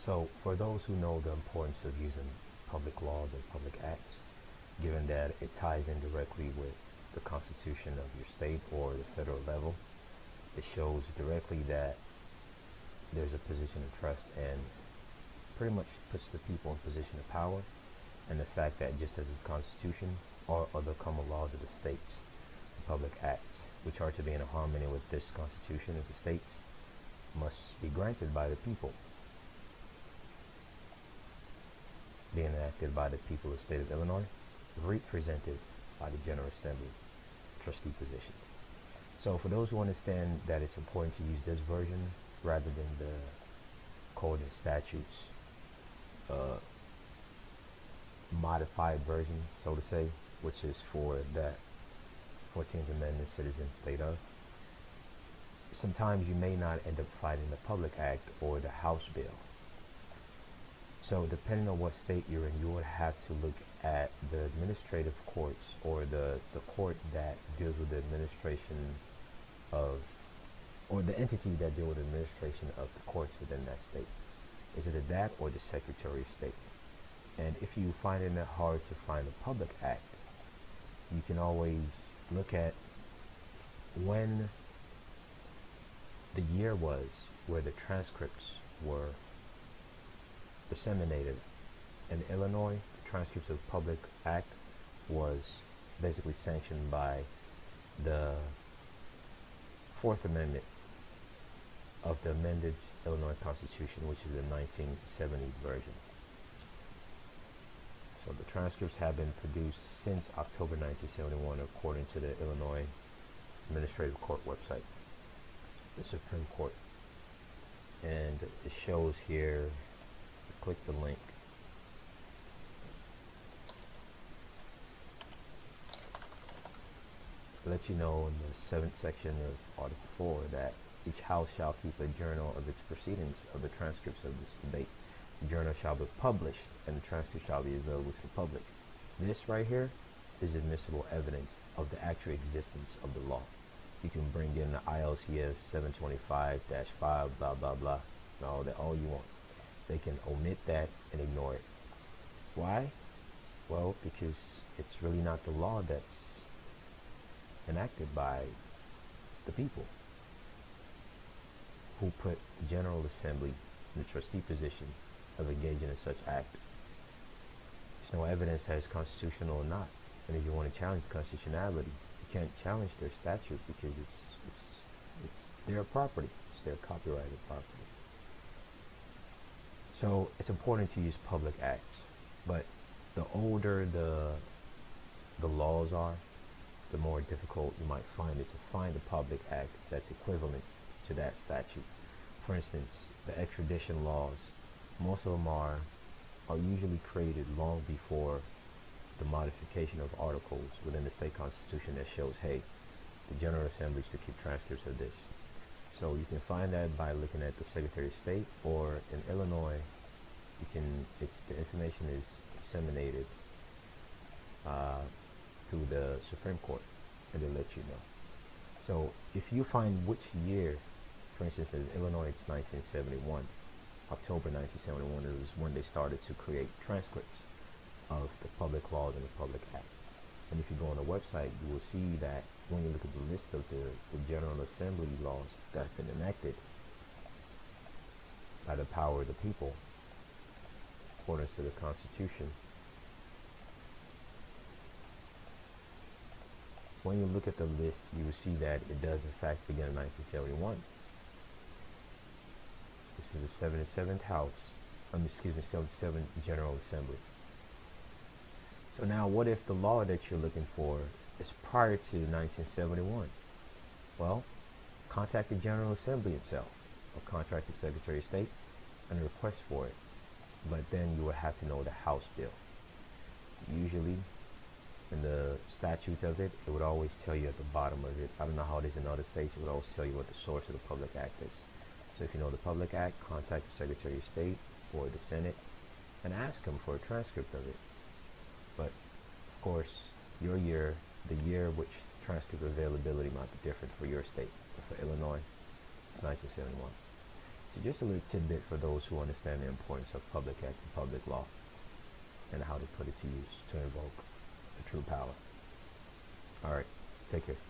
So for those who know the importance of using public laws and public acts, given that it ties in directly with the Constitution of your state or the federal level, it shows directly that there's a position of trust and pretty much puts the people in position of power, and the fact that just as its Constitution or other common laws of the states, the public acts, which are to be in harmony with this Constitution of the states, must be granted by the people, being enacted by the people of the state of Illinois, represented by the General Assembly, trustee positions. So for those who understand that it's important to use this version rather than the code and statutes modified version, so to say, which is for that 14th Amendment citizen state of, sometimes you may not end up fighting the Public Act or the House bill. So depending on what state you're in, you would have to look at the administrative courts or the court that deals with the administration of, or the entity that deals with the administration of the courts within that state. Is it that or the Secretary of State? And if you find it hard to find a Public Act, you can always look at when the year was where the transcripts were disseminated. In Illinois, the transcripts of Public Act was basically sanctioned by the Fourth Amendment of the amended Illinois Constitution, which is the 1970 version. So the transcripts have been produced since October 1971, according to the Illinois Administrative Court website, the Supreme Court. And it shows here, click the link. Let you know in the 7th section of Article 4 that each house shall keep a journal of its proceedings of the transcripts of this debate. The journal shall be published and the transcript shall be available to the public. This right here is admissible evidence of the actual existence of the law. You can bring in the ILCS 725-5, blah, blah, blah, all you want. They can omit that and ignore it. Why? Well, because it's really not the law that's enacted by the people who put the General Assembly in the trustee position of engaging in such act. There's no evidence that it's constitutional or not. And if you want to challenge the constitutionality, you can't challenge their statute because it's their property. It's their copyrighted property. So it's important to use public acts, but the older the laws are, the more difficult you might find it to find a public act that's equivalent to that statute. For instance, the extradition laws, most of them are usually created long before the modification of articles within the state constitution that shows, hey, the General Assembly is to keep transcripts of this. So you can find that by looking at the Secretary of State, or in Illinois, the information is disseminated through the Supreme Court, and they let you know. So if you find which year, for instance, in Illinois, it's 1971, October 1971 is when they started to create transcripts of the public laws and the public acts. And if you go on the website, you will see that when you look at the list of the General Assembly laws that have been enacted by the power of the people, according to the Constitution, when you look at the list, you will see that it does in fact begin in 1971. This is the 77th House, 77th General Assembly. So now what if the law that you're looking for is prior to 1971? Well, contact the General Assembly itself, or contact the Secretary of State and request for it. But then you will have to know the House bill. Usually, in the statute of it, it would always tell you at the bottom of it. I don't know how it is in other states. It would always tell you what the source of the Public Act is. So if you know the Public Act, contact the Secretary of State or the Senate and ask them for a transcript of it. But of course, your year, the year which transcript availability might be different for your state. But for Illinois, it's 1971. So just a little tidbit for those who understand the importance of public act and public law and how to put it to use to invoke the true power. All right, take care.